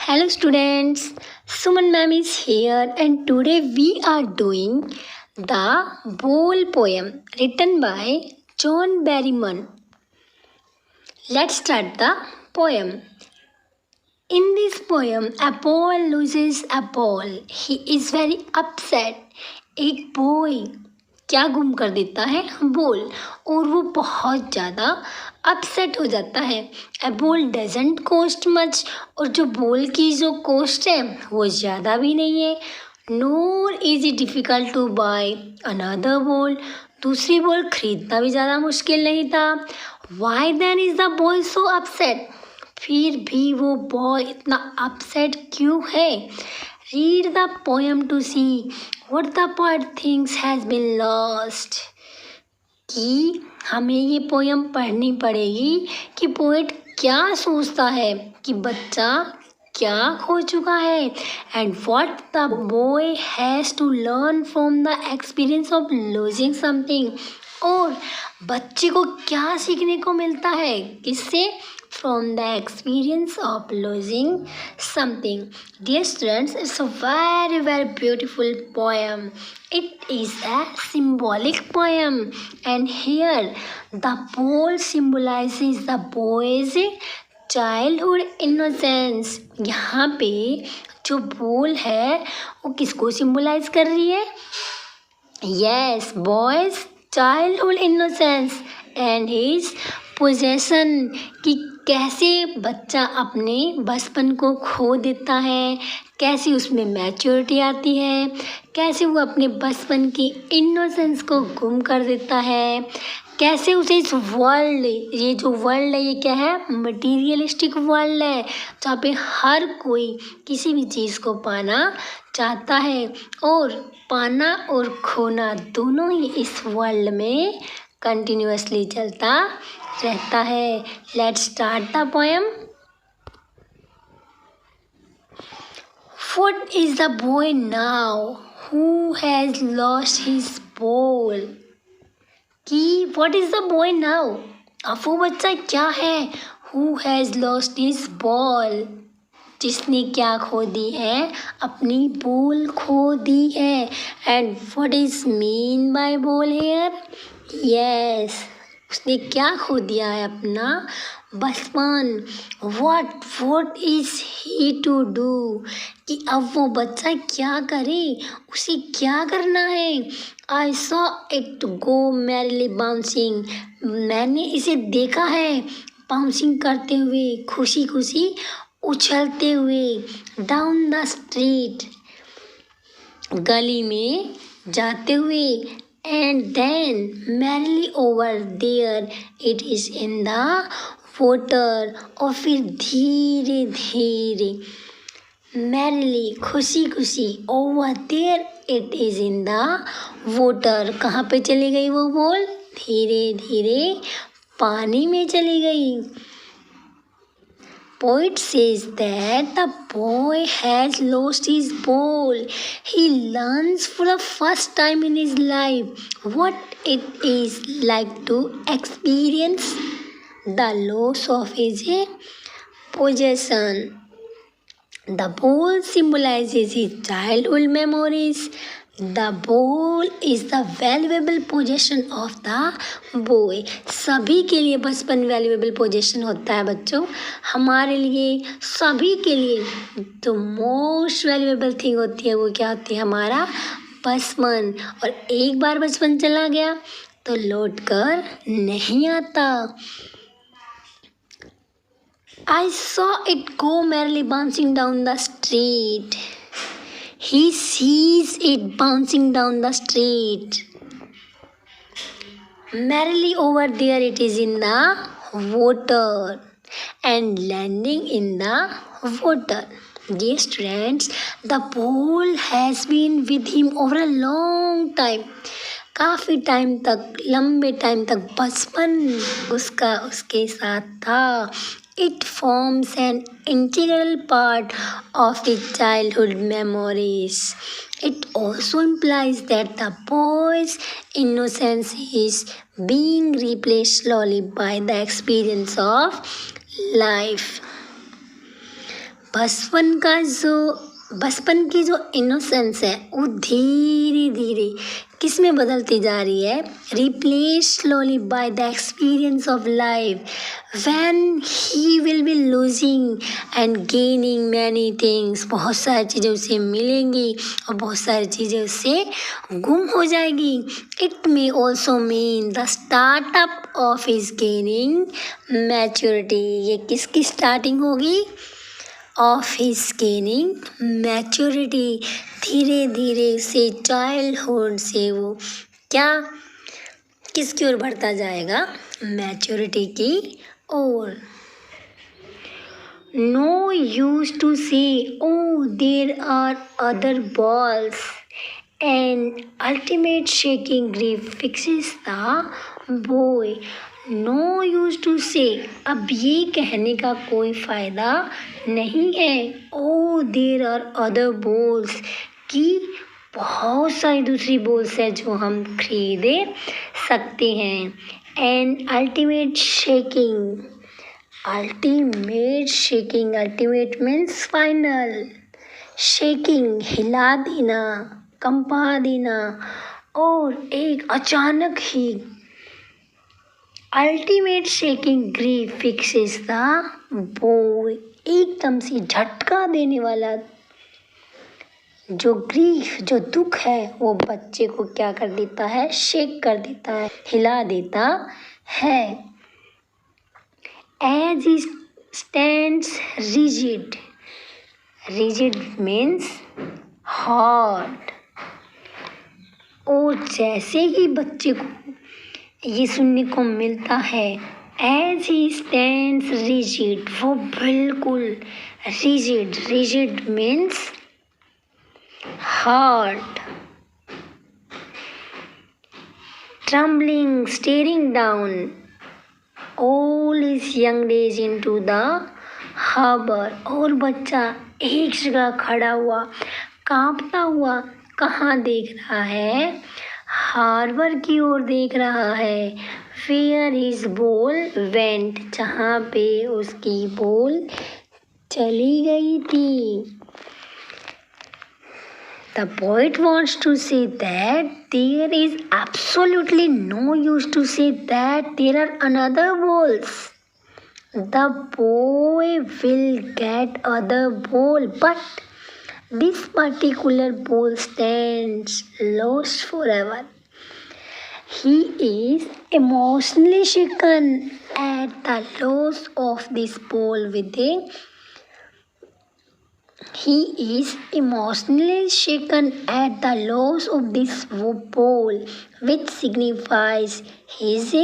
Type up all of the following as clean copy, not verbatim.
Hello students, Suman ma'am is here and today we are doing the Bowl poem written by John Berryman. Let's start the poem. In this poem, a boy loses a ball. He is very upset. एक boy क्या गुम कर देता है ball और वो बहुत ज़्यादा अपसेट हो जाता है. ए बॉल डजेंट कॉस्ट मच और जो बॉल की जो कॉस्ट है वो ज़्यादा भी नहीं है. Nor is it difficult to buy another ball. दूसरी बॉल खरीदना भी ज़्यादा मुश्किल नहीं था. Why then is the boy so upset. फिर भी वो बॉय इतना अपसेट क्यों है. Read the poem to see what the poet thinks has been lost. कि हमें ये पोएम पढ़नी पड़ेगी कि पोएट क्या सोचता है कि बच्चा क्या खो चुका है. And what the boy has to learn from the experience of losing something. और बच्चे को क्या सीखने को मिलता है किससे. From the experience of losing something. Dear students, it's a very beautiful poem. It is a symbolic poem and here the bowl symbolizes the boy's childhood innocence. यहाँ पे जो बोल है वो किसको सिम्बलाइज कर रही है. Yes, boy's childhood innocence and his possession. कि कैसे बच्चा अपने बचपन को खो देता है, कैसे उसमें मैच्योरिटी आती है, कैसे वो अपने बचपन की इनोसेंस को गुम कर देता है, कैसे उसे इस वर्ल्ड, ये जो वर्ल्ड है ये क्या है, मटीरियलिस्टिक वर्ल्ड है जहाँ पे हर कोई किसी भी चीज़ को पाना चाहता है और पाना और खोना दोनों ही इस वर्ल्ड में कंटिन्यूअसली चलता रहता है. Let's start the poem. What is the boy now who has lost his ball. कि what is the boy now. अब वो बच्चा क्या है. Who has lost his ball. जिसने क्या खो दी है, अपनी बॉल खो दी है. And what is mean by ball here. Yes, उसने क्या खो दिया है, अपना बचपन. what is he to do. कि अब वो बच्चा क्या करे, उसे क्या करना है. I saw it go merrily bouncing. मैंने इसे देखा है बाउंसिंग करते हुए, खुशी खुशी उछलते हुए. डाउन द स्ट्रीट, गली में जाते हुए. And then merrily over there it is in the water. और फिर धीरे धीरे merrily खुशी खुशी over there it is in the water. कहाँ पे चली गई वो बॉल, धीरे धीरे पानी में चली गई. Poet says that the boy has lost his ball. He learns for the first time in his life what it is like to experience the loss of his possession. The ball symbolizes his childhood memories. The ball is the valuable possession of the boy. सभी के लिए बचपन valuable possession होता है बच्चों. हमारे लिए सभी के लिए जो मोस्ट वैल्यूएबल थिंग होती है वो क्या होती है, हमारा बचपन. और एक बार बचपन चला गया तो लौट कर नहीं आता. I saw it go merrily bouncing down the street. He sees it bouncing down the street. Merrily over there it is in the water and landing in the water. Dear students, the ball has been with him over a long time. काफ़ी time तक, लंबे time तक बचपन उसका उसके साथ था. It forms an integral part of the childhood memories. It also implies that the boy's innocence is being replaced slowly by the experience of life. बचपन की जो इनोसेंस है वो धीरे धीरे किस में बदलती जा रही है, replace slowly by the experience of life when he will be losing and gaining many things. बहुत सारी चीज़ें उसे मिलेंगी और बहुत सारी चीज़ें उससे गुम हो जाएगी। It may also mean the startup of his gaining maturity. ये किसकी स्टार्टिंग होगी, ऑफ हिज गेनिंग मैच्योरिटी। धीरे धीरे से चाइल्डहुड से वो क्या किसकी ओर बढ़ता जाएगा, मैच्योरिटी की ओर। No use to say oh there are other balls and ultimate shaking grief fixes the boy. No use to say, अब ये कहने का कोई फ़ायदा नहीं है, oh there are other balls की बहुत सारी दूसरी बॉल्स है जो हम खरीदे सकते हैं। And ultimate shaking, ultimate means final, shaking हिला देना, कंपा देना, और एक अचानक ही ultimate shaking grief fixes the boy, एकदम से झटका देने वाला जो ग्रीफ, जो दुख है वो बच्चे को क्या कर देता है, शेक कर देता है, हिला देता है। As he stands rigid, rigid means hard, और जैसे ही बच्चे को ये सुनने को मिलता है, एज ही स्टैंड्स रिजिड, वो बिल्कुल rigid, rigid means hard, trembling, staring down all his young days into the harbour. और बच्चा एक जगह खड़ा हुआ, कांपता हुआ कहाँ देख रहा है, हार्बर की ओर देख रहा है। वेयर हिज बॉल वेंट, जहाँ पे उसकी बॉल चली गई थी। The poet wants to say that there is absolutely no use to say that there are another balls. The boy will get other ball, but this particular ball stands lost forever. He is emotionally shaken at the loss of this ball within. He is emotionally shaken at the loss of this ball, which signifies his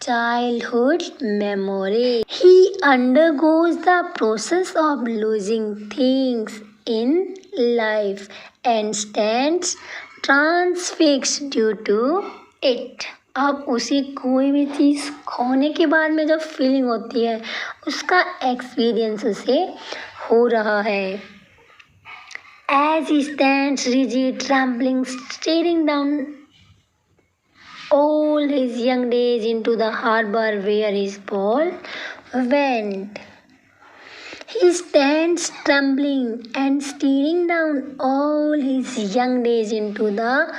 childhood memory. He undergoes the process of losing things in life and stands transfixed due to it. अब उसे कोई भी चीज़ खोने के बाद में जो feeling होती है उसका एक्सपीरियंस उसे हो रहा है। As he stands rigid, trembling, staring down all his young days into the harbor where his ball went. He stands trembling and staring down all his young days into the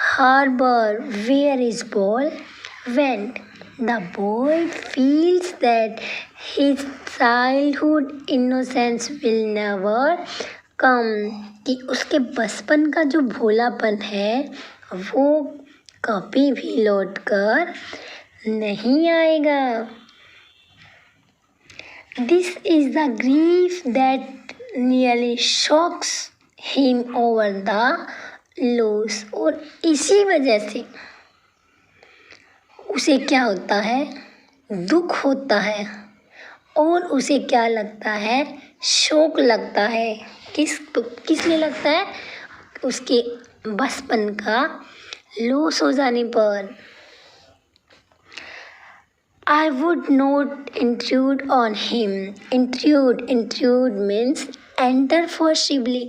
harbor where his ball went. The boy feels that his childhood innocence will never come, कि उसके बचपन का जो भोलापन है वो कभी भी लौट कर नहीं आएगा। This is the grief that nearly shocks him over the loss, और इसी वजह से उसे क्या होता है, दुख होता है, और उसे क्या लगता है, शोक लगता है। किस लिए लगता है, उसके बचपन का लॉस हो जाने पर। I would not intrude on him. Intrude means enter forcibly.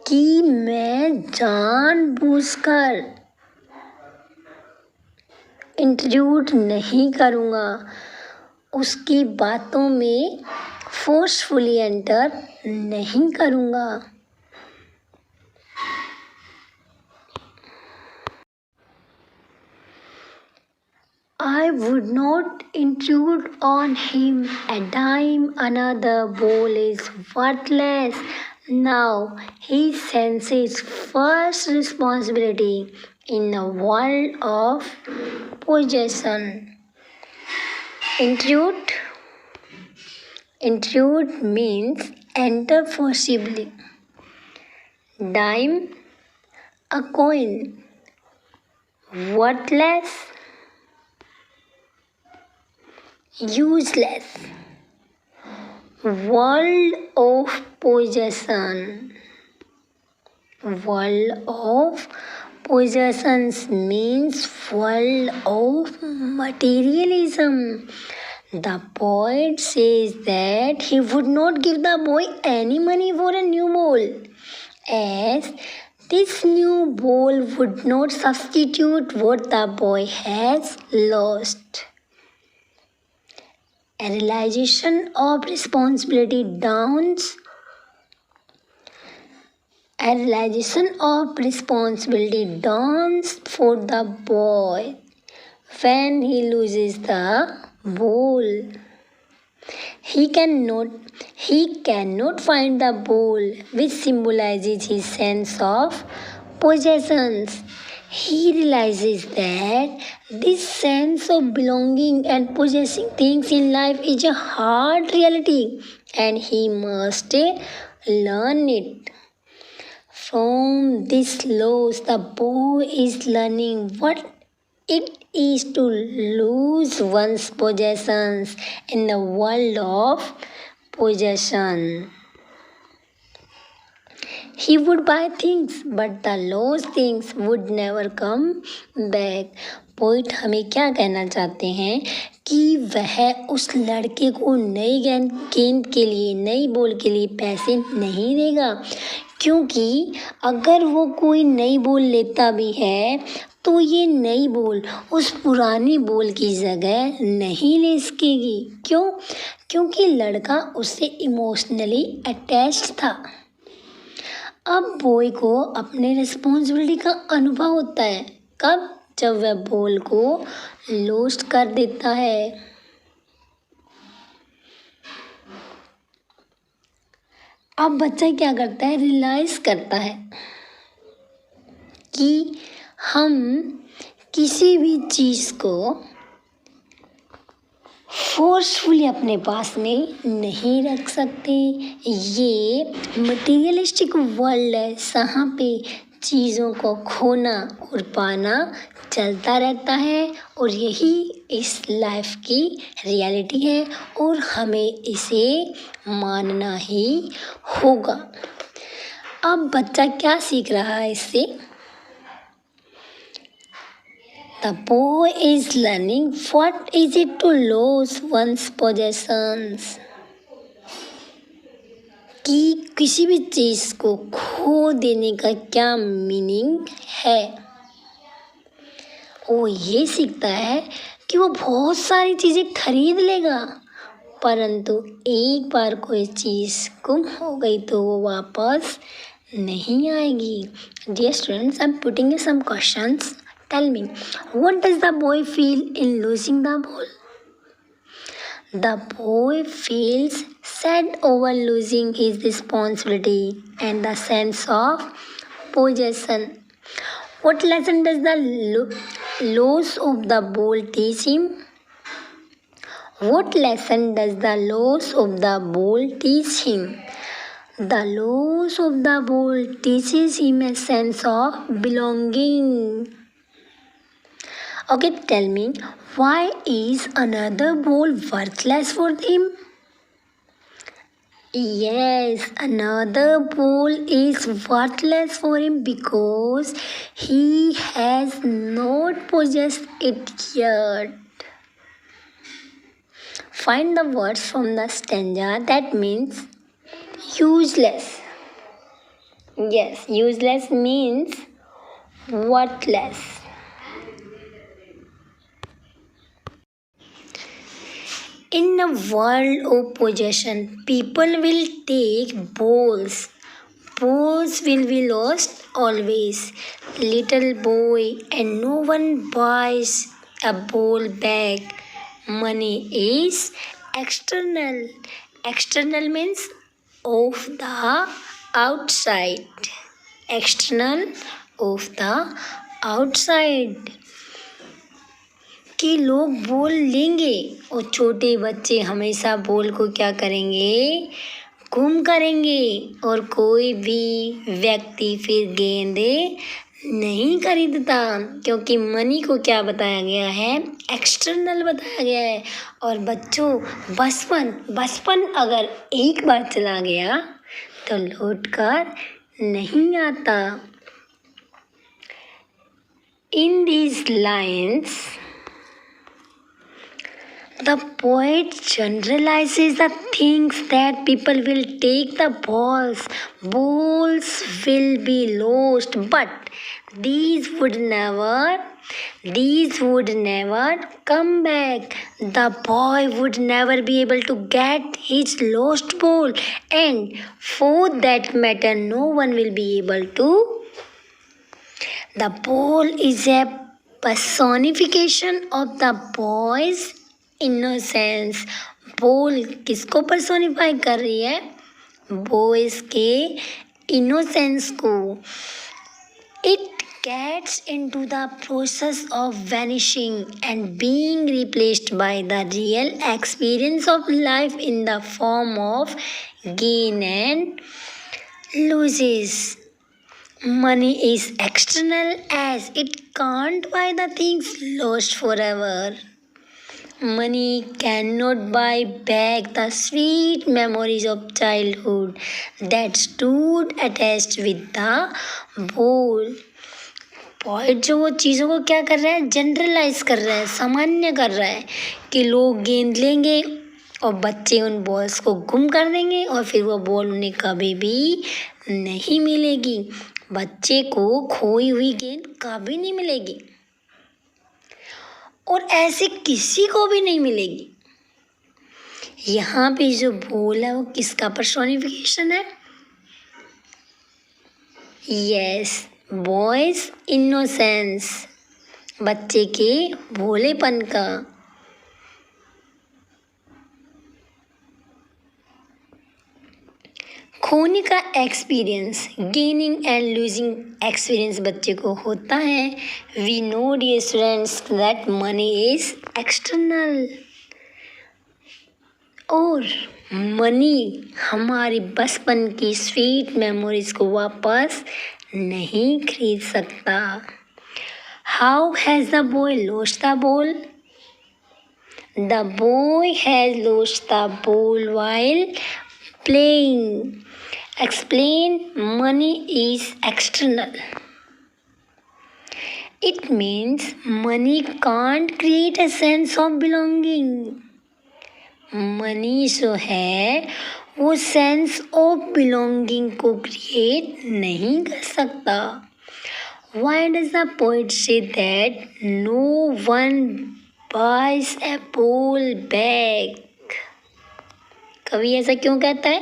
कि मैं जानबूझकर इंट्रूड नहीं करूँगा, उसकी बातों में फोर्सफुली एंटर नहीं करूँगा। I would not intrude on him a dime. Another bowl is worthless. Now he senses first responsibility in a world of possession. Intrude means enter forcibly. Dime, a coin. Worthless, useless. World of possession. World of possessions means world of materialism. The poet says that he would not give the boy any money for a new bowl, as this new bowl would not substitute what the boy has lost. A realization of responsibility dawns. A realization of responsibility dawns for the boy when he loses the bowl. He cannot find the bowl, which symbolizes his sense of possessions. He realizes that this sense of belonging and possessing things in life is a hard reality, and he must learn it. From this loss, the boy is learning what it is to lose one's possessions in the world of possession. He would buy things, but the lost things would never come back. Poet हमें क्या कहना चाहते हैं कि वह उस लड़के को नई गेंद के लिए, नई बॉल के लिए पैसे नहीं देगा, क्योंकि अगर वो कोई नई बॉल लेता भी है तो ये नई बॉल उस पुरानी बॉल की जगह नहीं ले सकेगी। क्यों? क्योंकि लड़का उससे इमोशनली अटैच्ड था। अब बॉय को अपने रिस्पॉन्सिबिलिटी का अनुभव होता है। कब? जब वह बॉल को लॉस्ट कर देता है। अब बच्चा क्या करता है? रियलाइज करता है कि हम किसी भी चीज़ को फोर्सफुली अपने पास में नहीं रख सकते। ये मटीरियलिस्टिक वर्ल्ड है, जहाँ पे चीज़ों को खोना और पाना चलता रहता है, और यही इस लाइफ की रियलिटी है और हमें इसे मानना ही होगा। अब बच्चा क्या सीख रहा है इससे? The boy is learning what is it to lose one's possessions. कि किसी भी चीज़ को खो देने का क्या मीनिंग है। वो ये सीखता है कि वो बहुत सारी चीज़ें खरीद लेगा, परंतु एक बार कोई चीज़ गुम हो गई तो वो वापस नहीं आएगी। Dear students, I'm putting you some questions. Tell me, what does the boy feel in losing the ball? The boy feels sad over losing his responsibility and the sense of possession. What lesson does the loss of the ball teach him? What lesson does the loss of the ball teach him? The loss of the ball teaches him a sense of belonging. Okay, tell me, why is another ball worthless for him? Yes, another ball is worthless for him because he has not possessed it yet. Find the words from the stanza that means useless. Yes, useless means worthless. In a world of possession, people will take balls. Balls will be lost always. Little boy, and no one buys a ball back. Money is external. External means of the outside. External of the outside. कि लोग बोल लेंगे और छोटे बच्चे हमेशा बोल को क्या करेंगे, गुम करेंगे और कोई भी व्यक्ति फिर गेंदे नहीं खरीदता, क्योंकि मनी को क्या बताया गया है, एक्सटर्नल बताया गया है। और बच्चों, बचपन अगर एक बार चला गया तो लौट कर नहीं आता। In these lines the poet generalizes the things that people will take the balls. Balls will be lost, but these would never come back. The boy would never be able to get his lost ball, and for that matter, no one will be able to. The ball is a personification of the boy's innocence. बोल किसको personify कर रही है, boys के innocence को। It gets into the process of vanishing and being replaced by the real experience of life in the form of gain and losses. Money is external as it can't buy the things lost forever. Money cannot buy back the sweet memories of childhood that stood attached with the ball. Point जो वो चीज़ों को क्या कर रहा है, generalise कर रहा है, सामान्य कर रहा है कि लोग गेंद लेंगे और बच्चे उन बॉल्स को गुम कर देंगे और फिर वो बॉल उन्हें कभी भी नहीं मिलेगी। बच्चे को खोई हुई गेंद कभी नहीं मिलेगी और ऐसे किसी को भी नहीं मिलेगी। यहाँ पे जो बॉल है वो किसका पर्सोनिफिकेशन है? यस, बॉयज इनोसेंस, बच्चे के भोलेपन का। खोने का experience, gaining and losing experience बच्चे को होता है। We know dear students that money is external और मनी हमारी बचपन की स्वीट मेमोरीज को वापस नहीं खरीद सकता। How has the boy lost the ball? The boy has lost the ball while playing. Explain. Money is external. It means money can't create a sense of belonging. Money जो है वो sense of belonging को create नहीं कर सकता। Why does the poet say that no one buys a ball back? कवि ऐसा क्यों कहता है?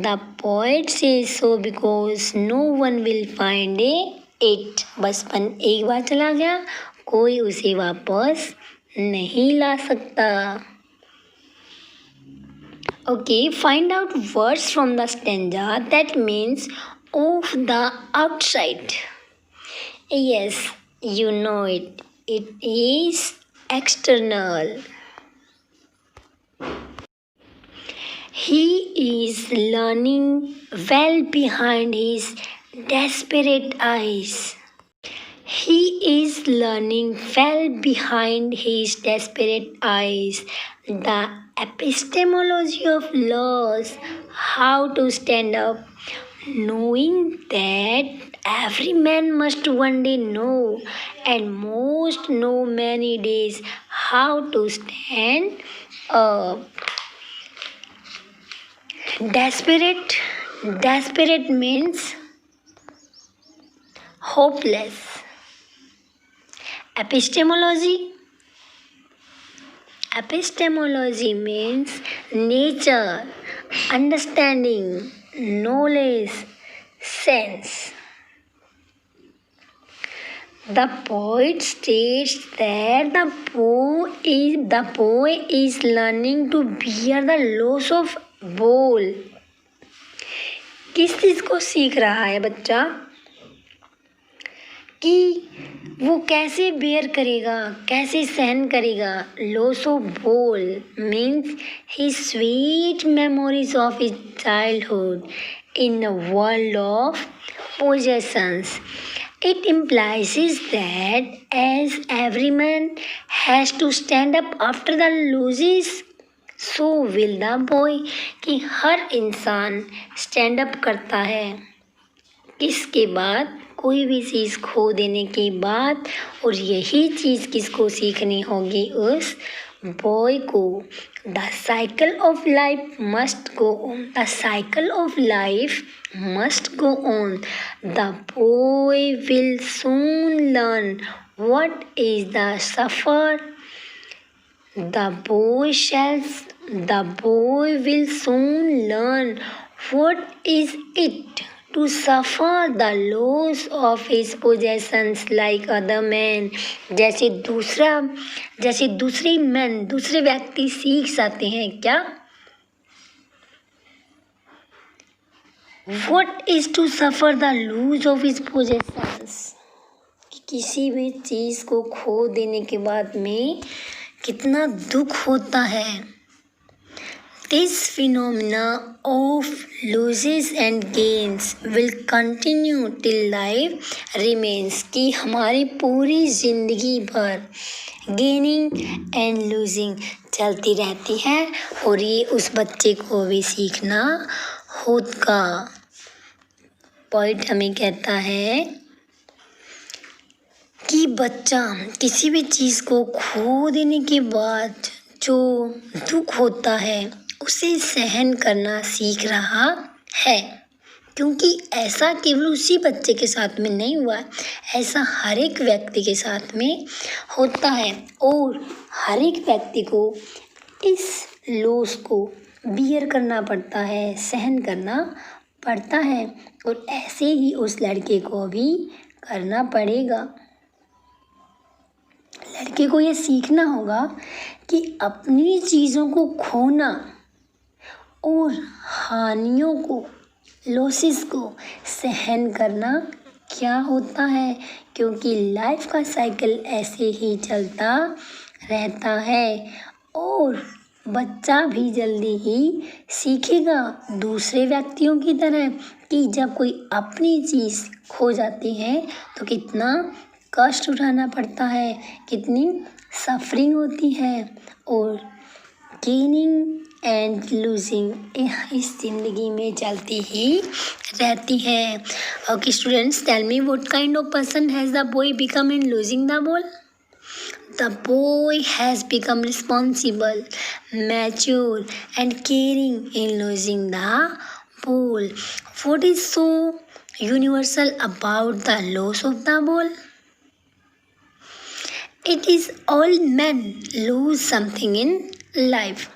The poet says so because no one will find it. बचपन एक बार चला गया, कोई उसे वापस नहीं ला सकता। Okay, find out words from the stanza that means of the outside. Yes, you know it. It is external. He is learning well behind his desperate eyes. He is learning well behind his desperate eyes. The epistemology of laws, how to stand up, knowing that every man must one day know, and most know many days how to stand up. Desperate means hopeless. Epistemology Epistemology means nature, understanding, knowledge, sense. The poet states that the boy is learning to bear the loss of bowl. किस चीज को सीख रहा है बच्चा कि वो कैसे बेयर करेगा, कैसे सहन करेगा. लॉस ऑफ बोल means his sweet memories of his childhood in a world of possessions. It implies that as every man has to stand up after the losses, so will the boy. कि हर इंसान stand up करता है किसके बाद, कोई भी चीज़ खो देने के बाद. और यही चीज़ किसको सीखनी होगी, उस बॉय को. The cycle of life must go on. The cycle of life must go on. The boy will soon learn what is the suffer. The boy will soon learn what is it to suffer the loss of his possessions like other men. जैसे दूसरे व्यक्ति सीख सकते हैं क्या. What is to suffer the loss of his possessions? कि किसी भी चीज़ को खो देने के बाद में कितना दुख होता है. This phenomena of losses and gains will continue till life remains. कि हमारी पूरी जिंदगी भर गेनिंग एंड लूजिंग चलती रहती है और ये उस बच्चे को भी सीखना होगा. पॉइंट हमें कहता है कि बच्चा किसी भी चीज़ को खो देने के बाद जो दुख होता है उसे सहन करना सीख रहा है. क्योंकि ऐसा केवल उसी बच्चे के साथ में नहीं हुआ, ऐसा हर एक व्यक्ति के साथ में होता है और हर एक व्यक्ति को इस लॉस को बियर करना पड़ता है, सहन करना पड़ता है. और ऐसे ही उस लड़के को भी करना पड़ेगा. लड़के को ये सीखना होगा कि अपनी चीज़ों को खोना और हानियों को, लॉसेस को सहन करना क्या होता है. क्योंकि लाइफ का साइकिल ऐसे ही चलता रहता है और बच्चा भी जल्दी ही सीखेगा दूसरे व्यक्तियों की तरह कि जब कोई अपनी चीज़ खो जाती है तो कितना कष्ट उठाना पड़ता है, कितनी सफरिंग होती है. और गेनिंग एंड लूजिंग इस जिंदगी में चलती ही रहती है. Okay students, tell me what kind of person has the boy become in losing the ball. The boy has become responsible, mature, and caring in losing the ball. What is so universal about the loss of the ball? It is all men lose something in life.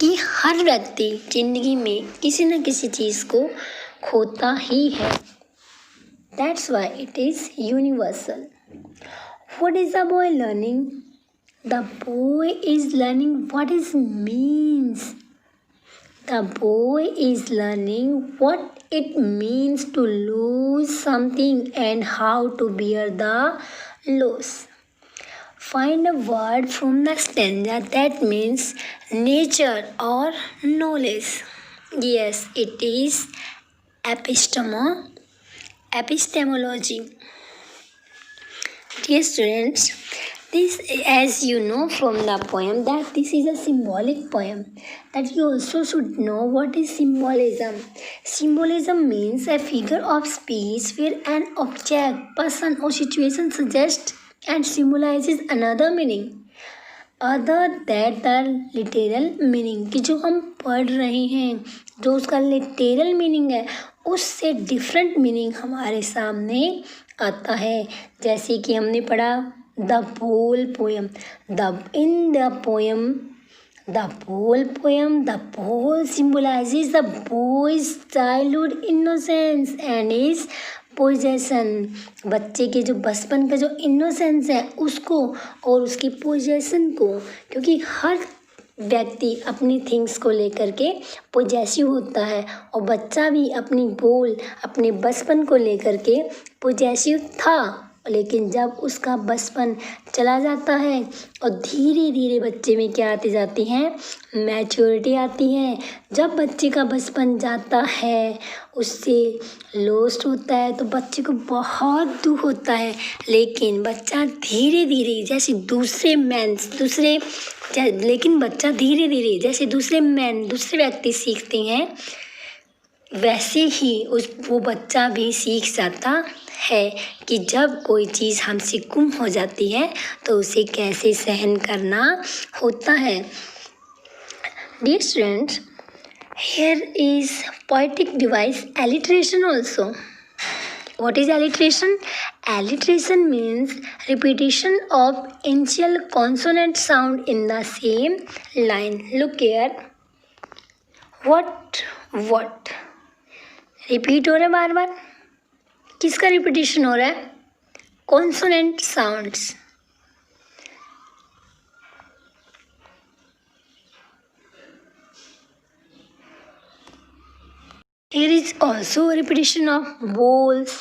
कि हर व्यक्ति जिंदगी में किसी न किसी चीज़ को खोता ही है. That's why it is universal. What is the boy learning? The boy is learning what it means. The boy is learning what it means to lose something and how to bear the loss. Find a word from the stanza that means nature or knowledge. Yes, it is epistemology. Dear students, this, as you know from the poem, that this is a symbolic poem, that you also should know what is symbolism. Symbolism means a figure of speech where an object, person or situation suggests and symbolizes another meaning other than the literal meaning. कि जो हम पढ़ रहे हैं, जो उसका literal meaning है, उससे डिफरेंट मीनिंग हमारे सामने आता है. जैसे कि हमने पढ़ा द बोल poem. In the poem The whole poem, the whole symbolizes the boy's childhood innocence and his possession. बच्चे के जो बचपन का जो इनोसेंस है उसको और उसकी पोजेशन को, क्योंकि हर व्यक्ति अपनी थिंग्स को लेकर के पोजेसिव होता है और बच्चा भी अपनी बोल अपने बचपन को लेकर के पोजेसिव था, लेकिन जब उसका बचपन चला जाता है और धीरे धीरे बच्चे में क्या आती जाती हैं, मैच्योरिटी आती है. जब बच्चे का बचपन जाता है, उससे लॉस्ट होता है, तो बच्चे को बहुत दुख होता है. लेकिन बच्चा धीरे धीरे जैसे दूसरे दूसरे व्यक्ति सीखते हैं, वैसे ही वो बच्चा भी सीख जाता है कि जब कोई चीज़ हमसे गुम हो जाती है तो उसे कैसे सहन करना होता है. Dear students, here is poetic device alliteration also. What is alliteration? Alliteration means repetition of initial consonant sound in the same line. Look here. What? Repeat हो रहा है बार बार. किसका रिपीटिशन हो रहा है? Consonant sounds. Here is also a repetition of bowls.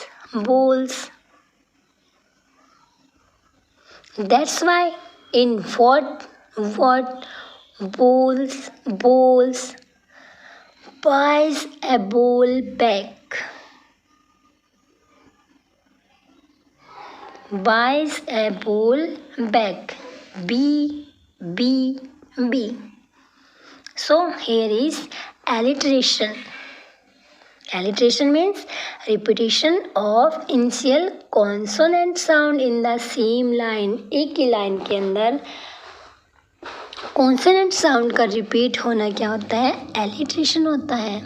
That's why in what bowls buys a bowl back. Buys a bowl back. B. So here is alliteration. Alliteration means repetition of initial consonant sound in the same line. एक ही line के अंदर consonant sound का repeat होना क्या होता है? Alliteration होता है.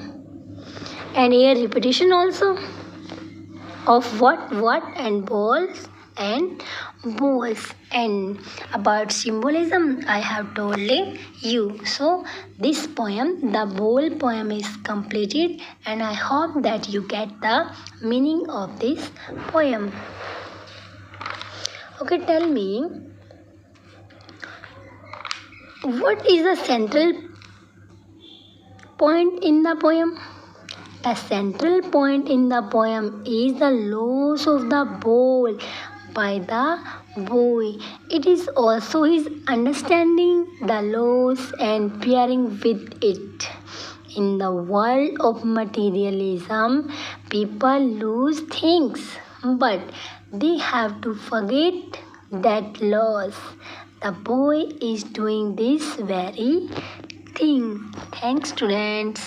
And here repetition also of what and balls and bowls. And about symbolism I have told you. So this poem, the whole poem is completed, and I hope that you get the meaning of this poem. Okay, tell me, what is the central point in the poem? The central point in the poem is the loss of the bowl by the boy. It is also his understanding the loss and bearing with it. In the world of materialism, people lose things, but they have to forget that loss. The boy is doing this very thing. Thanks, students.